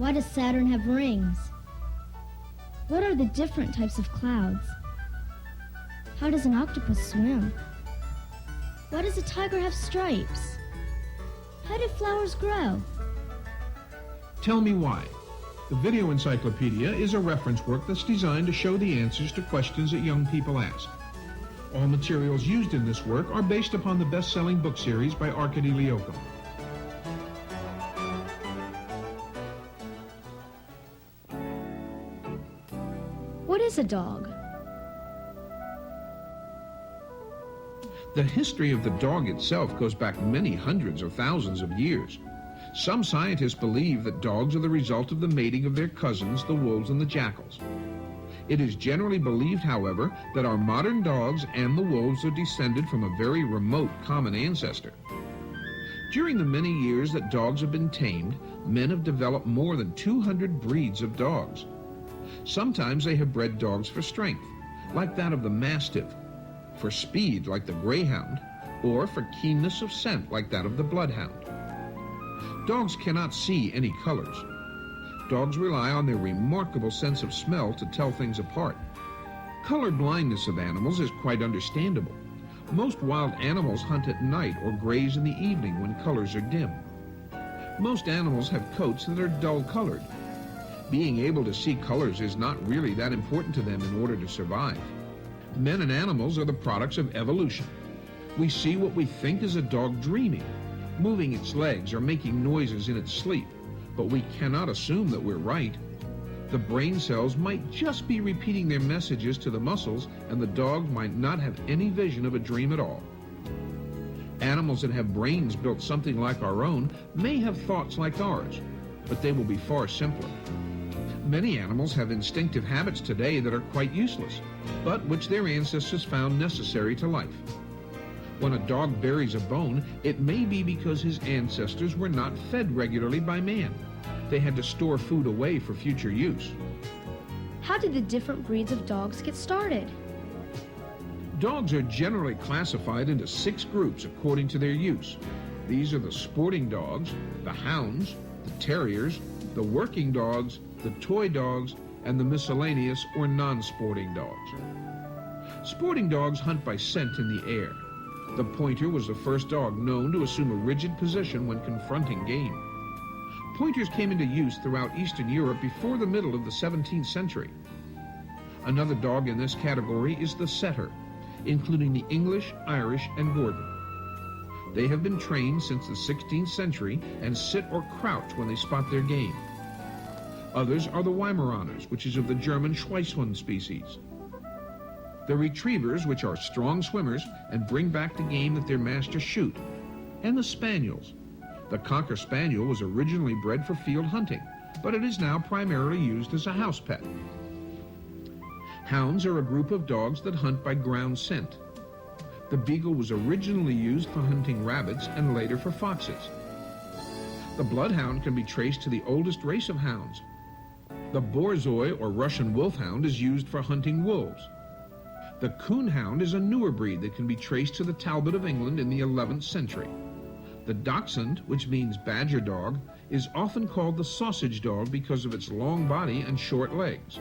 Why does Saturn have rings? What are the different types of clouds? How does an octopus swim? Why does a tiger have stripes? How do flowers grow? Tell Me Why. The Video Encyclopedia is a reference work that's designed to show the answers to questions that young people ask. All materials used in this work are based upon the best-selling book series by Arkady Leokum. What is a dog? The history of the dog itself goes back many hundreds or thousands of years. Some scientists believe that dogs are the result of the mating of their cousins, the wolves and the jackals. It is generally believed, however, that our modern dogs and the wolves are descended from a very remote common ancestor. During the many years that dogs have been tamed, men have developed more than 200 breeds of dogs. Sometimes they have bred dogs for strength, like that of the Mastiff, for speed, like the Greyhound, or for keenness of scent, like that of the Bloodhound. Dogs cannot see any colors. Dogs rely on their remarkable sense of smell to tell things apart. Color blindness of animals is quite understandable. Most wild animals hunt at night or graze in the evening when colors are dim. Most animals have coats that are dull-colored. Being able to see colors is not really that important to them in order to survive. Men and animals are the products of evolution. We see what we think is a dog dreaming, moving its legs or making noises in its sleep, but we cannot assume that we're right. The brain cells might just be repeating their messages to the muscles, and the dog might not have any vision of a dream at all. Animals that have brains built something like our own may have thoughts like ours, but they will be far simpler. Many animals have instinctive habits today that are quite useless, but which their ancestors found necessary to life. When a dog buries a bone, it may be because his ancestors were not fed regularly by man. They had to store food away for future use. How did the different breeds of dogs get started? Dogs are generally classified into 6 groups according to their use. These are the sporting dogs, the hounds, the terriers, the working dogs, the toy dogs, and the miscellaneous or non-sporting dogs. Sporting dogs hunt by scent in the air. The pointer was the first dog known to assume a rigid position when confronting game. Pointers came into use throughout Eastern Europe before the middle of the 17th century. Another dog in this category is the setter, including the English, Irish, and Gordon. They have been trained since the 16th century and sit or crouch when they spot their game. Others are the Weimaraners, which is of the German Schweisshund species. The retrievers, which are strong swimmers and bring back the game that their masters shoot. And the spaniels. The Cocker Spaniel was originally bred for field hunting, but it is now primarily used as a house pet. Hounds are a group of dogs that hunt by ground scent. The beagle was originally used for hunting rabbits and later for foxes. The bloodhound can be traced to the oldest race of hounds. The Borzoi or Russian wolfhound is used for hunting wolves. The coonhound is a newer breed that can be traced to the Talbot of England in the 11th century. The dachshund, which means badger dog, is often called the sausage dog because of its long body and short legs.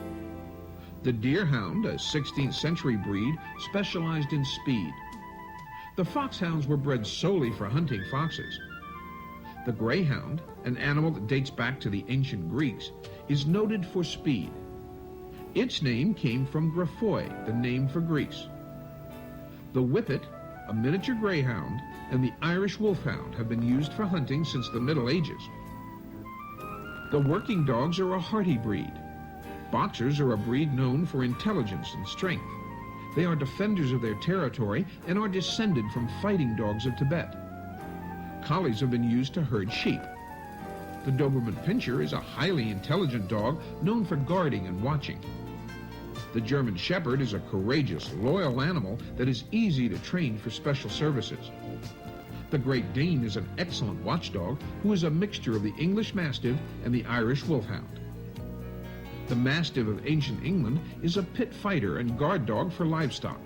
The deerhound, a 16th century breed, specialized in speed. The foxhounds were bred solely for hunting foxes. The greyhound, an animal that dates back to the ancient Greeks, is noted for speed. Its name came from Graphoi, the name for Greece. The whippet, a miniature greyhound, and the Irish wolfhound have been used for hunting since the Middle Ages. The working dogs are a hardy breed. Boxers are a breed known for intelligence and strength. They are defenders of their territory and are descended from fighting dogs of Tibet. Collies have been used to herd sheep. The Doberman Pinscher is a highly intelligent dog known for guarding and watching. The German Shepherd is a courageous, loyal animal that is easy to train for special services. The Great Dane is an excellent watchdog who is a mixture of the English Mastiff and the Irish Wolfhound. The Mastiff of ancient England is a pit fighter and guard dog for livestock.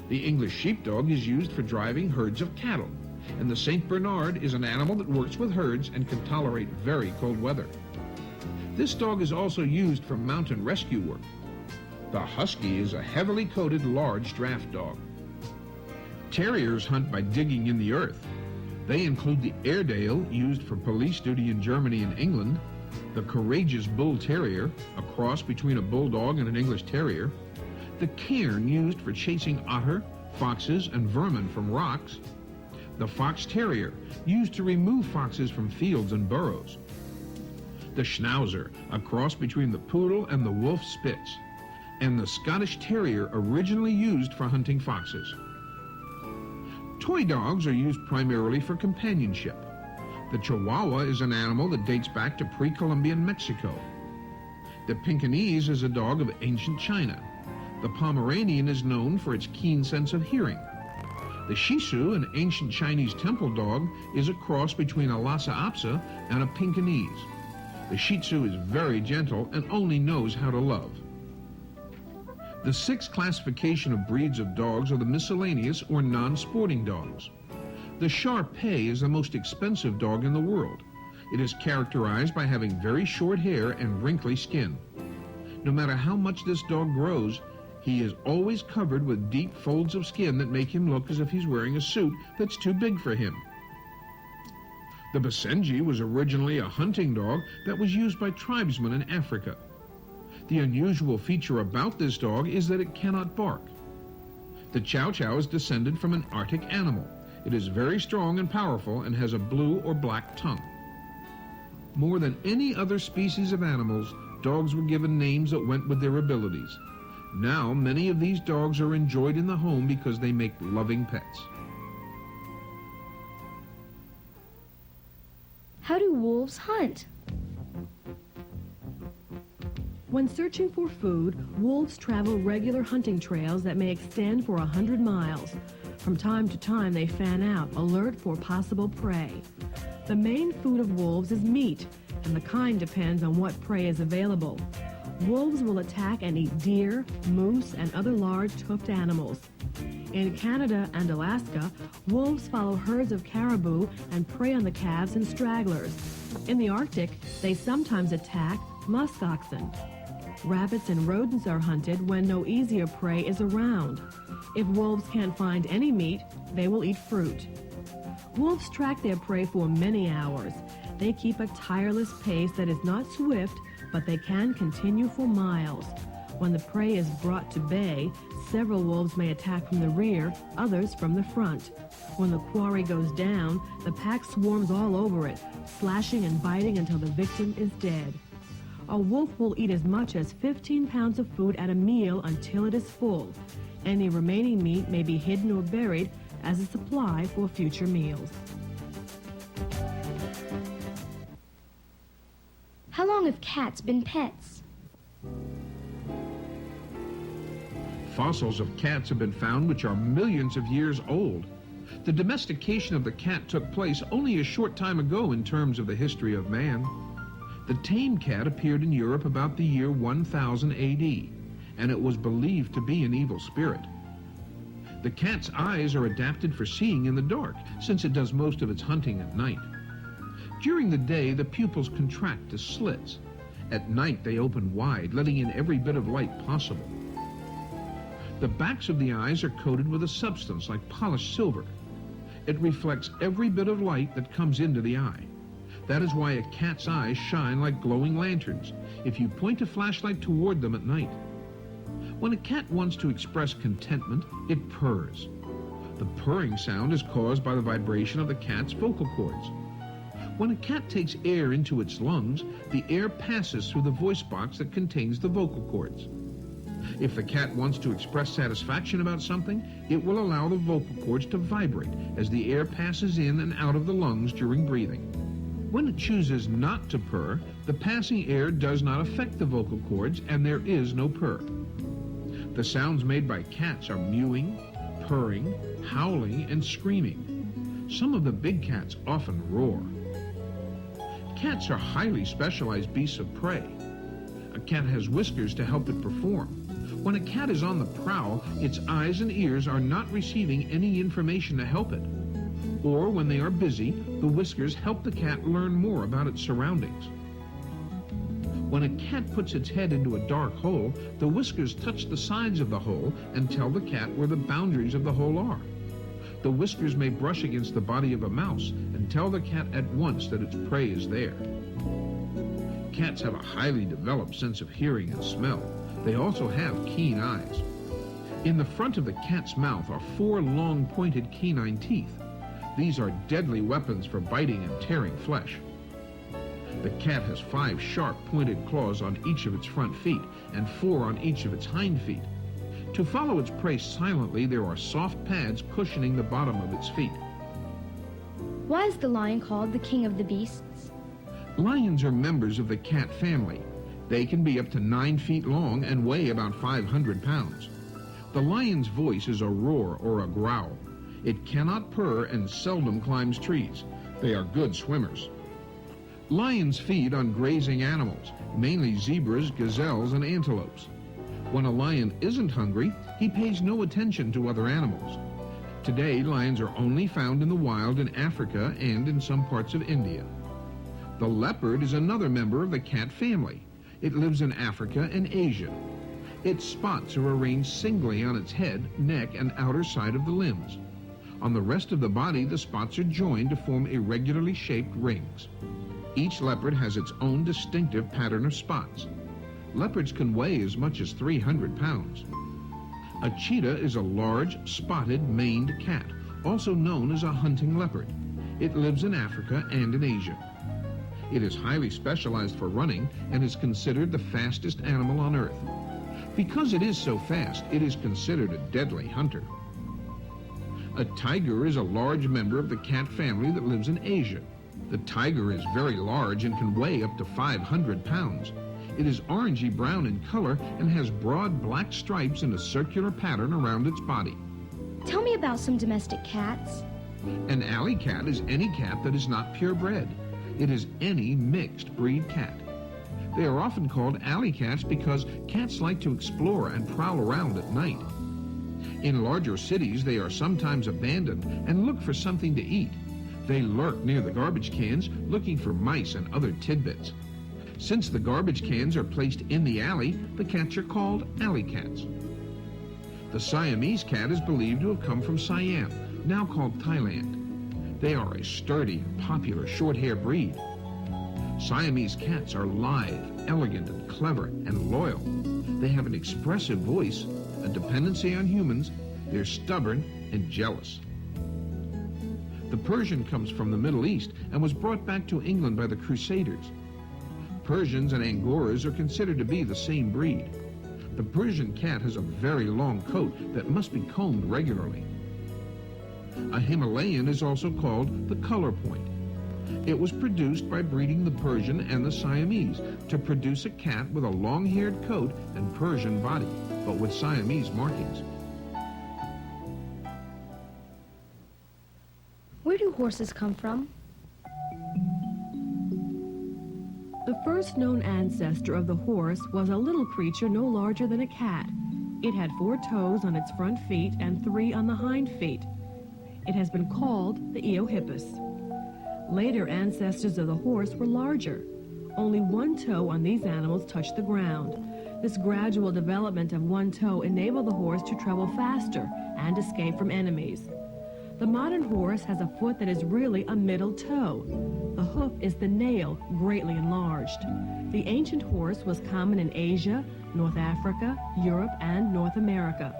The English Sheepdog is used for driving herds of cattle, and the St. Bernard is an animal that works with herds and can tolerate very cold weather. This dog is also used for mountain rescue work. The husky is a heavily coated large draft dog. Terriers hunt by digging in the earth. They include the Airedale, used for police duty in Germany and England, the courageous Bull Terrier, a cross between a bulldog and an English Terrier, the cairn, used for chasing otter, foxes, and vermin from rocks, the Fox Terrier, used to remove foxes from fields and burrows, the Schnauzer, a cross between the Poodle and the Wolf Spitz, and the Scottish Terrier, originally used for hunting foxes. Toy dogs are used primarily for companionship. The Chihuahua is an animal that dates back to pre-Columbian Mexico. The Pekingese is a dog of ancient China. The Pomeranian is known for its keen sense of hearing. The Shih Tzu, an ancient Chinese temple dog, is a cross between a Lhasa Apso and a Pekingese. The Shih Tzu is very gentle and only knows how to love. The sixth classification of breeds of dogs are the miscellaneous or non-sporting dogs. The Shar-Pei is the most expensive dog in the world. It is characterized by having very short hair and wrinkly skin. No matter how much this dog grows, he is always covered with deep folds of skin that make him look as if he's wearing a suit that's too big for him. The Basenji was originally a hunting dog that was used by tribesmen in Africa. The unusual feature about this dog is that it cannot bark. The Chow Chow is descended from an Arctic animal. It is very strong and powerful and has a blue or black tongue. More than any other species of animals, dogs were given names that went with their abilities. Now, many of these dogs are enjoyed in the home because they make loving pets. How do wolves hunt? When searching for food, wolves travel regular hunting trails that may extend for 100 miles. From time to time, they fan out, alert for possible prey. The main food of wolves is meat, and the kind depends on what prey is available. Wolves will attack and eat deer, moose, and other large hoofed animals. In Canada and Alaska, wolves follow herds of caribou and prey on the calves and stragglers. In the Arctic, they sometimes attack musk oxen. Rabbits and rodents are hunted when no easier prey is around. If wolves can't find any meat, they will eat fruit. Wolves track their prey for many hours. They keep a tireless pace that is not swift, but they can continue for miles. When the prey is brought to bay, several wolves may attack from the rear, others from the front. When the quarry goes down, the pack swarms all over it, slashing and biting until the victim is dead. A wolf will eat as much as 15 pounds of food at a meal until it is full. Any remaining meat may be hidden or buried as a supply for future meals. How long have cats been pets? Fossils of cats have been found which are millions of years old. The domestication of the cat took place only a short time ago in terms of the history of man. The tame cat appeared in Europe about the year 1000 AD, and it was believed to be an evil spirit. The cat's eyes are adapted for seeing in the dark, since it does most of its hunting at night. During the day, the pupils contract as slits. At night, they open wide, letting in every bit of light possible. The backs of the eyes are coated with a substance like polished silver. It reflects every bit of light that comes into the eye. That is why a cat's eyes shine like glowing lanterns if you point a flashlight toward them at night. When a cat wants to express contentment, it purrs. The purring sound is caused by the vibration of the cat's vocal cords. When a cat takes air into its lungs, the air passes through the voice box that contains the vocal cords. If the cat wants to express satisfaction about something, it will allow the vocal cords to vibrate as the air passes in and out of the lungs during breathing. When it chooses not to purr, the passing air does not affect the vocal cords and there is no purr. The sounds made by cats are mewing, purring, howling, and screaming. Some of the big cats often roar. Cats are highly specialized beasts of prey. A cat has whiskers to help it perform. When a cat is on the prowl, its eyes and ears are not receiving any information to help it. Or when they are busy, the whiskers help the cat learn more about its surroundings. When a cat puts its head into a dark hole, the whiskers touch the sides of the hole and tell the cat where the boundaries of the hole are. The whiskers may brush against the body of a mouse and tell the cat at once that its prey is there. Cats have a highly developed sense of hearing and smell. They also have keen eyes. In the front of the cat's mouth are 4 long pointed canine teeth. These are deadly weapons for biting and tearing flesh. The cat has 5 sharp pointed claws on each of its front feet and 4 on each of its hind feet. To follow its prey silently, there are soft pads cushioning the bottom of its feet. Why is the lion called the king of the beasts? Lions are members of the cat family. They can be up to 9 feet long and weigh about 500 pounds. The lion's voice is a roar or a growl. It cannot purr and seldom climbs trees. They are good swimmers. Lions feed on grazing animals, mainly zebras, gazelles, and antelopes. When a lion isn't hungry, he pays no attention to other animals. Today, lions are only found in the wild in Africa and in some parts of India. The leopard is another member of the cat family. It lives in Africa and Asia. Its spots are arranged singly on its head, neck, and outer side of the limbs. On the rest of the body, the spots are joined to form irregularly shaped rings. Each leopard has its own distinctive pattern of spots. Leopards can weigh as much as 300 pounds. A cheetah is a large, spotted, maned cat, also known as a hunting leopard. It lives in Africa and in Asia. It is highly specialized for running and is considered the fastest animal on Earth. Because it is so fast, it is considered a deadly hunter. A tiger is a large member of the cat family that lives in Asia. The tiger is very large and can weigh up to 500 pounds. It is orangey brown in color and has broad black stripes in a circular pattern around its body. Tell me about some domestic cats. An alley cat is any cat that is not purebred. It is any mixed breed cat. They are often called alley cats because cats like to explore and prowl around at night. In larger cities, they are sometimes abandoned and look for something to eat. They lurk near the garbage cans looking for mice and other tidbits. Since the garbage cans are placed in the alley, the cats are called alley cats. The Siamese cat is believed to have come from Siam, now called Thailand. They are a sturdy and popular short-hair breed. Siamese cats are lithe, elegant, and clever, and loyal. They have an expressive voice, a dependency on humans. They're stubborn and jealous. The Persian comes from the Middle East and was brought back to England by the Crusaders. Persians and Angoras are considered to be the same breed. The Persian cat has a very long coat that must be combed regularly. A Himalayan is also called the color point. It was produced by breeding the Persian and the Siamese to produce a cat with a long-haired coat and Persian body, but with Siamese markings. Where do horses come from? The first known ancestor of the horse was a little creature no larger than a cat. It had 4 toes on its front feet and 3 on the hind feet. It has been called the Eohippus. Later ancestors of the horse were larger. Only 1 toe on these animals touched the ground. This gradual development of 1 toe enabled the horse to travel faster and escape from enemies. The modern horse has a foot that is really a middle toe. The hoof is the nail, greatly enlarged. The ancient horse was common in Asia, North Africa, Europe, and North America.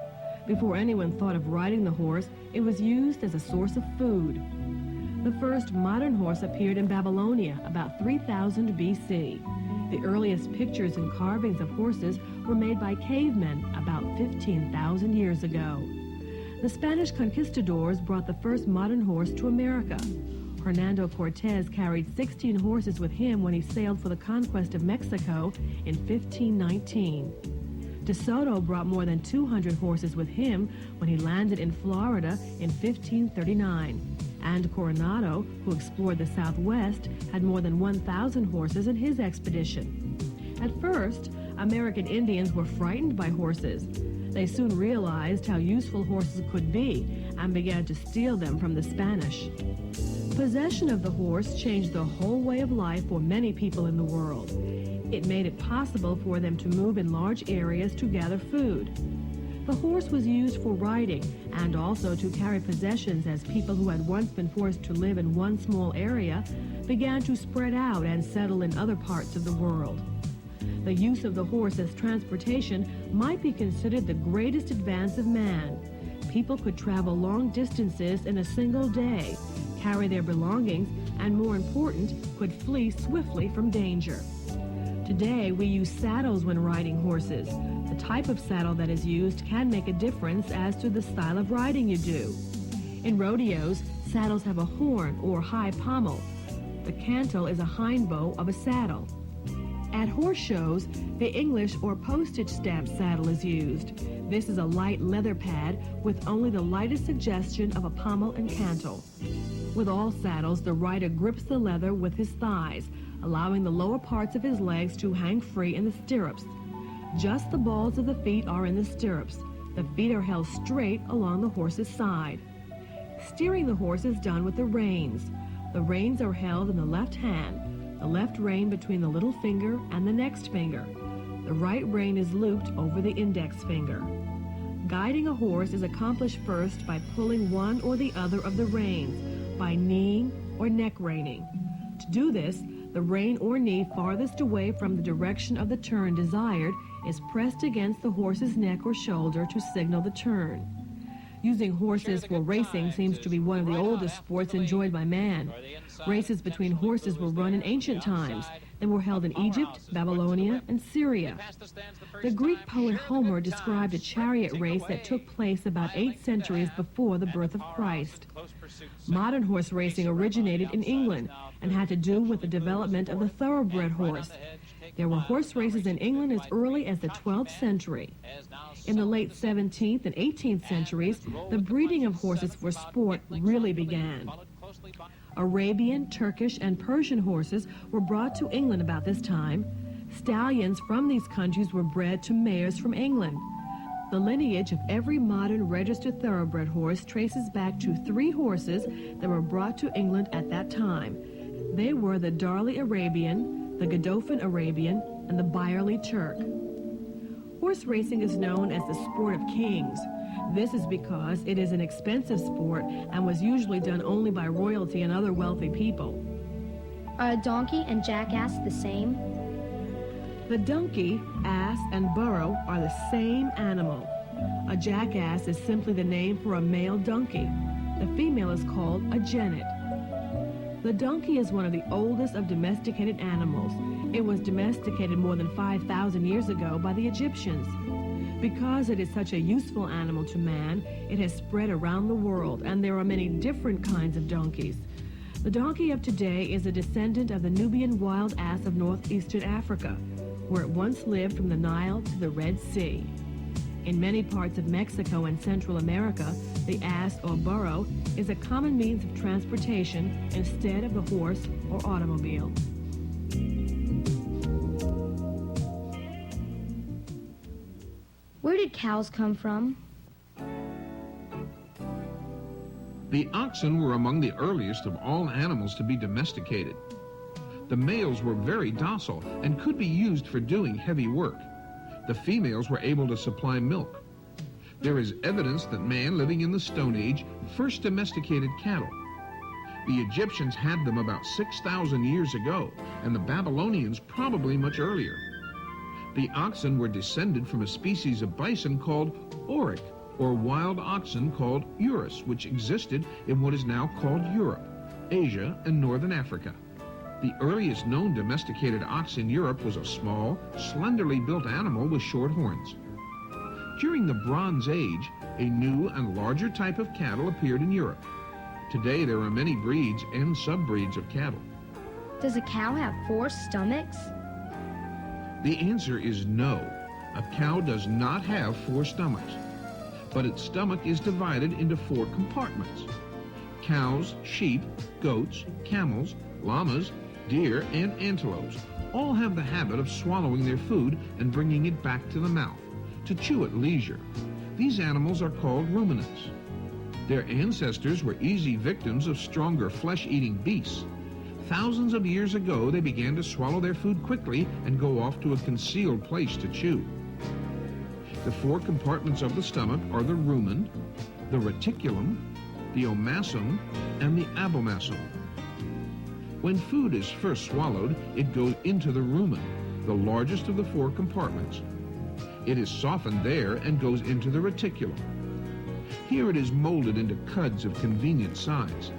Before anyone thought of riding the horse, it was used as a source of food. The first modern horse appeared in Babylonia about 3000 BC. The earliest pictures and carvings of horses were made by cavemen about 15,000 years ago. The Spanish conquistadors brought the first modern horse to America. Hernando Cortez carried 16 horses with him when he sailed for the conquest of Mexico in 1519. De Soto brought more than 200 horses with him when he landed in Florida in 1539. And Coronado, who explored the Southwest, had more than 1,000 horses in his expedition. At first, American Indians were frightened by horses. They soon realized how useful horses could be and began to steal them from the Spanish. Possession of the horse changed the whole way of life for many people in the world. It made it possible for them to move in large areas to gather food. The horse was used for riding and also to carry possessions as people who had once been forced to live in one small area began to spread out and settle in other parts of the world. The use of the horse as transportation might be considered the greatest advance of man. People could travel long distances in a single day, carry their belongings, and more important, could flee swiftly from danger. Today, we use saddles when riding horses. The type of saddle that is used can make a difference as to the style of riding you do. In rodeos, saddles have a horn or high pommel. The cantle is a hindbow of a saddle. At horse shows, the English or postage stamp saddle is used. This is a light leather pad with only the lightest suggestion of a pommel and cantle. With all saddles, the rider grips the leather with his thighs, allowing the lower parts of his legs to hang free in the stirrups. Just the balls of the feet are in the stirrups. The feet are held straight along the horse's side. Steering the horse is done with the reins. The reins are held in the left hand, the left rein between the little finger and the next finger. The right rein is looped over the index finger. Guiding a horse is accomplished first by pulling one or the other of the reins, by kneeing or neck reining. To do this, the rein or knee farthest away from the direction of the turn desired is pressed against the horse's neck or shoulder to signal the turn. Using horses for racing seems to be one of the oldest sports enjoyed by man. Races between horses were run in ancient times and were held in Egypt, Babylonia, and Syria. The Greek poet Homer described a chariot race that took place about 8 centuries before the birth of Christ. Modern horse racing originated in England and had to do with the development of the thoroughbred horse. There were horse races in England as early as the 12th century. In the late 17th and 18th centuries, the breeding of horses for sport really began. Arabian, Turkish, and Persian horses were brought to England about this time. Stallions from these countries were bred to mares from England. The lineage of every modern registered thoroughbred horse traces back to 3 horses that were brought to England at that time. They were the Darley Arabian, the Godolphin Arabian, and the Byerley Turk. Horse racing is known as the sport of kings. This is because it is an expensive sport and was usually done only by royalty and other wealthy people. Are a donkey and jackass the same? The donkey, ass, and burro are the same animal. A jackass is simply the name for a male donkey. The female is called a jennet. The donkey is one of the oldest of domesticated animals. It was domesticated more than 5,000 years ago by the Egyptians. Because it is such a useful animal to man, it has spread around the world, and there are many different kinds of donkeys. The donkey of today is a descendant of the Nubian wild ass of northeastern Africa, where it once lived from the Nile to the Red Sea. In many parts of Mexico and Central America, the ass or burro is a common means of transportation instead of the horse or automobile. Where did cows come from? The oxen were among the earliest of all animals to be domesticated. The males were very docile and could be used for doing heavy work. The females were able to supply milk. There is evidence that man living in the Stone Age first domesticated cattle. The Egyptians had them about 6,000 years ago, and the Babylonians probably much earlier. The oxen were descended from a species of bison called auroch, or wild oxen called urus, which existed in what is now called Europe, Asia, and northern Africa. The earliest known domesticated ox in Europe was a small, slenderly built animal with short horns. During the Bronze Age, a new and larger type of cattle appeared in Europe. Today there are many breeds and subbreeds of cattle. Does a cow have 4 stomachs? The answer is no. A cow does not have 4 stomachs, but its stomach is divided into 4 compartments. Cows, sheep, goats, camels, llamas, deer, and antelopes all have the habit of swallowing their food and bringing it back to the mouth, to chew at leisure. These animals are called ruminants. Their ancestors were easy victims of stronger flesh-eating beasts. Thousands of years ago, they began to swallow their food quickly and go off to a concealed place to chew. The four compartments of the stomach are the rumen, the reticulum, the omasum, and the abomasum. When food is first swallowed, it goes into the rumen, the largest of the four compartments. It is softened there and goes into the reticulum. Here it is molded into cuds of convenient size.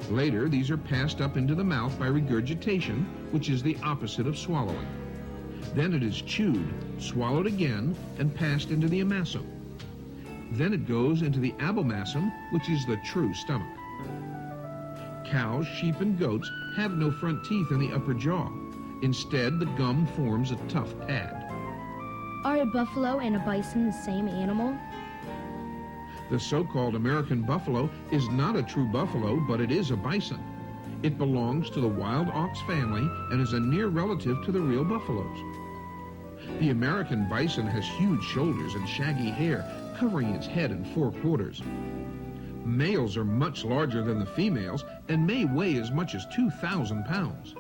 Later, these are passed up into the mouth by regurgitation, which is the opposite of swallowing. Then it is chewed, swallowed again, and passed into the omasum. Then it goes into the abomasum, which is the true stomach. Cows, sheep, and goats have no front teeth in the upper jaw. Instead, the gum forms a tough pad. Are a buffalo and a bison the same animal? The so-called American buffalo is not a true buffalo, but it is a bison. It belongs to the wild ox family and is a near relative to the real buffaloes. The American bison has huge shoulders and shaggy hair covering its head in four quarters. Males are much larger than the females and may weigh as much as 2,000 pounds.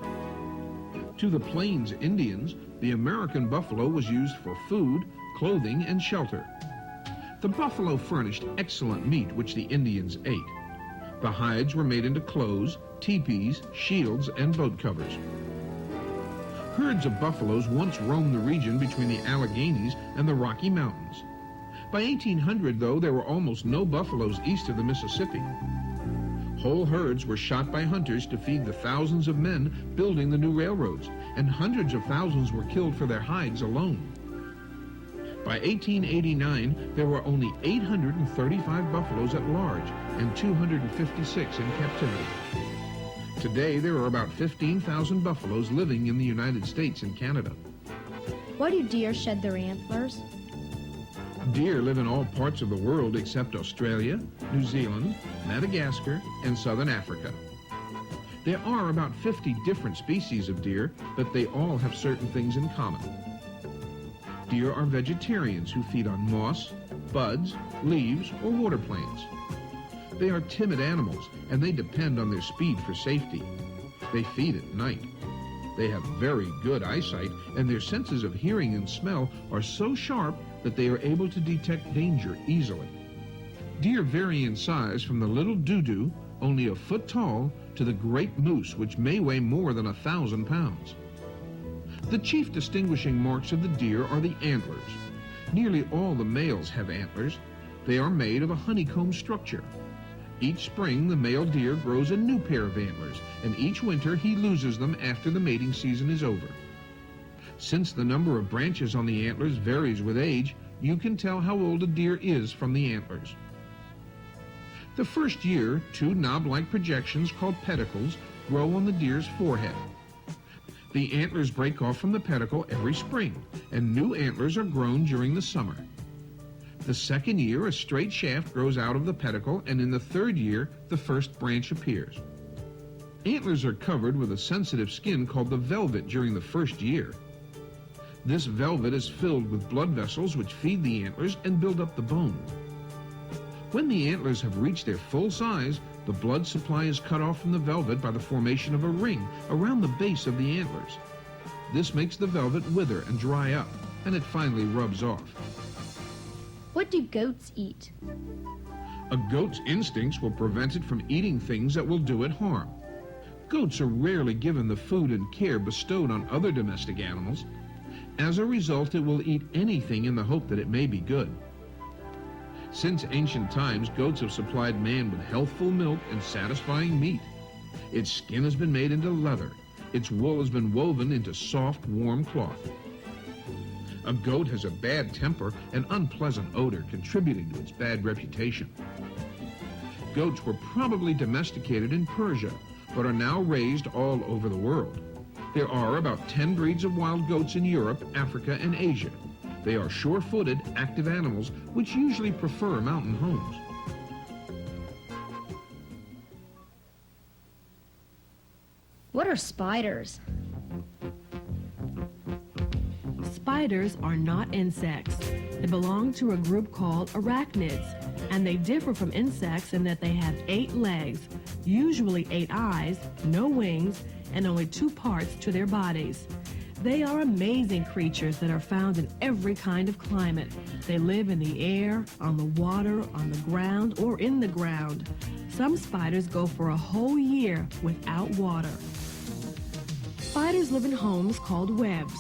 To the Plains Indians, the American buffalo was used for food, clothing, and shelter. The buffalo furnished excellent meat which the Indians ate. The hides were made into clothes, teepees, shields, and boat covers. Herds of buffaloes once roamed the region between the Alleghenies and the Rocky Mountains. By 1800, though, there were almost no buffaloes east of the Mississippi. Whole herds were shot by hunters to feed the thousands of men building the new railroads, and hundreds of thousands were killed for their hides alone. By 1889, there were only 835 buffaloes at large and 256 in captivity. Today, there are about 15,000 buffaloes living in the United States and Canada. Why do deer shed their antlers? Deer live in all parts of the world except Australia, New Zealand, Madagascar, and southern Africa. There are about 50 different species of deer, but they all have certain things in common. Deer are vegetarians who feed on moss, buds, leaves, or water plants. They are timid animals, and they depend on their speed for safety. They feed at night. They have very good eyesight, and their senses of hearing and smell are so sharp that they are able to detect danger easily. Deer vary in size from the little doo-doo, only a foot tall, to the great moose, which may weigh more than 1,000 pounds. The chief distinguishing marks of the deer are the antlers. Nearly all the males have antlers. They are made of a honeycomb structure. Each spring, the male deer grows a new pair of antlers, and each winter he loses them after the mating season is over. Since the number of branches on the antlers varies with age, you can tell how old a deer is from the antlers. The first year, two knob-like projections called pedicles grow on the deer's forehead. The antlers break off from the pedicle every spring, and new antlers are grown during the summer. The second year, a straight shaft grows out of the pedicle, and in the third year, the first branch appears. Antlers are covered with a sensitive skin called the velvet during the first year. This velvet is filled with blood vessels which feed the antlers and build up the bone. When the antlers have reached their full size, the blood supply is cut off from the velvet by the formation of a ring around the base of the antlers. This makes the velvet wither and dry up, and it finally rubs off. What do goats eat? A goat's instincts will prevent it from eating things that will do it harm. Goats are rarely given the food and care bestowed on other domestic animals. As a result, it will eat anything in the hope that it may be good. Since ancient times, goats have supplied man with healthful milk and satisfying meat. Its skin has been made into leather. Its wool has been woven into soft, warm cloth. A goat has a bad temper and unpleasant odor, contributing to its bad reputation. Goats were probably domesticated in Persia, but are now raised all over the world. There are about 10 breeds of wild goats in Europe, Africa, and Asia. They are sure-footed, active animals which usually prefer mountain homes. What are spiders? Spiders are not insects. They belong to a group called arachnids, and they differ from insects in that they have 8 legs, usually 8 eyes, no wings, and only 2 parts to their bodies. They are amazing creatures that are found in every kind of climate. They live in the air, on the water, on the ground, or in the ground. Some spiders go for a whole year without water. Spiders live in homes called webs.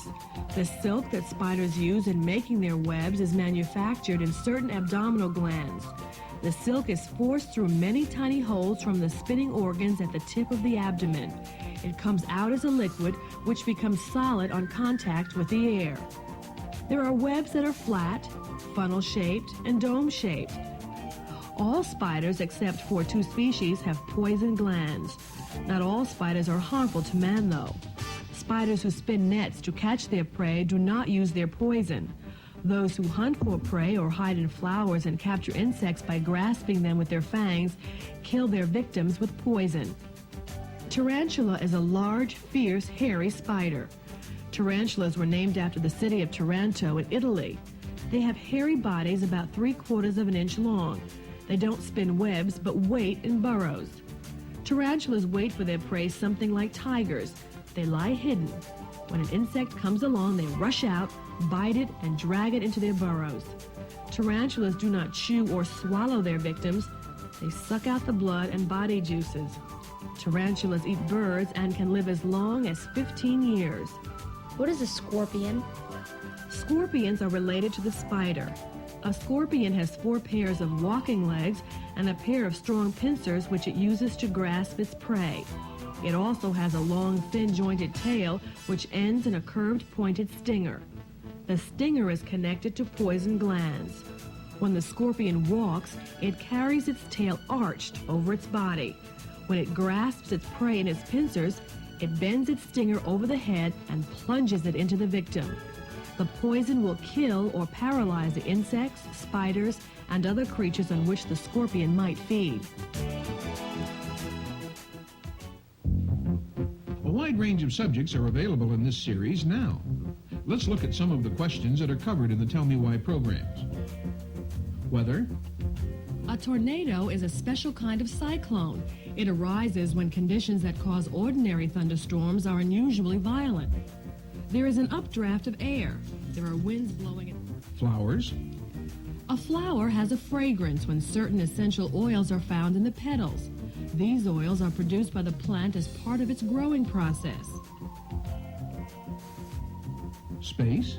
The silk that spiders use in making their webs is manufactured in certain abdominal glands. The silk is forced through many tiny holes from the spinning organs at the tip of the abdomen. It comes out as a liquid, which becomes solid on contact with the air. There are webs that are flat, funnel-shaped, and dome-shaped. All spiders, except for 2 species, have poison glands. Not all spiders are harmful to man, though. Spiders who spin nets to catch their prey do not use their poison. Those who hunt for prey or hide in flowers and capture insects by grasping them with their fangs kill their victims with poison. Tarantula is a large, fierce, hairy spider. Tarantulas were named after the city of Taranto in Italy. They have hairy bodies about 3/4 of an inch long. They don't spin webs, but wait in burrows. Tarantulas wait for their prey something like tigers. They lie hidden. When an insect comes along, they rush out, bite it, and drag it into their burrows. Tarantulas do not chew or swallow their victims. They suck out the blood and body juices. Tarantulas eat birds and can live as long as 15 years. What is a scorpion? Scorpions are related to the spider. A scorpion has 4 pairs of walking legs and a pair of strong pincers which it uses to grasp its prey. It also has a long, thin, jointed tail which ends in a curved, pointed stinger. The stinger is connected to poison glands. When the scorpion walks, it carries its tail arched over its body. When it grasps its prey in its pincers, it bends its stinger over the head and plunges it into the victim. The poison will kill or paralyze the insects, spiders, and other creatures on which the scorpion might feed. A wide range of subjects are available in this series now. Let's look at some of the questions that are covered in the Tell Me Why programs. Weather. A tornado is a special kind of cyclone. It arises when conditions that cause ordinary thunderstorms are unusually violent. There is an updraft of air. There are winds blowing. Flowers. A flower has a fragrance when certain essential oils are found in the petals. These oils are produced by the plant as part of its growing process. Space.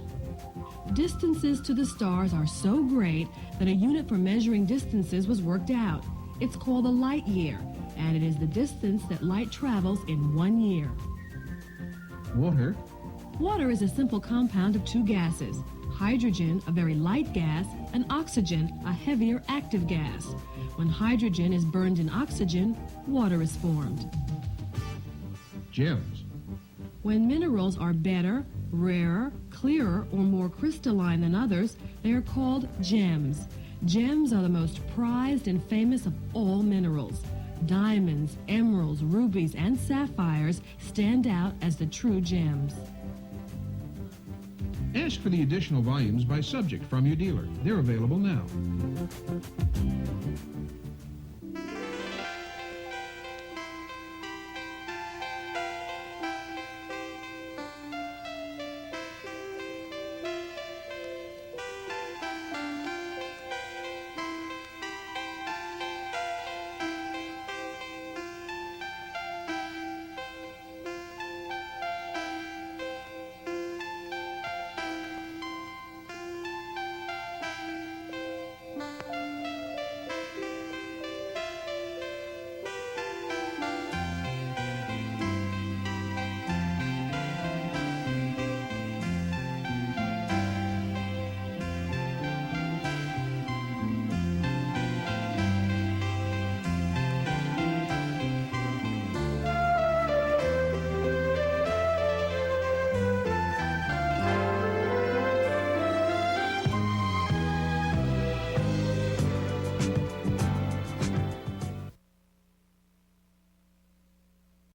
Distances to the stars are so great that a unit for measuring distances was worked out. It's called a light year, and it is the distance that light travels in 1 year. Water. Water is a simple compound of 2 gases, hydrogen, a very light gas, and oxygen, a heavier active gas. When hydrogen is burned in oxygen, water is formed. Gems. When minerals are better, rarer, clearer, or more crystalline than others, they are called gems. Gems are the most prized and famous of all minerals. Diamonds, emeralds, rubies, and sapphires stand out as the true gems. Ask for the additional volumes by subject from your dealer. They're available now.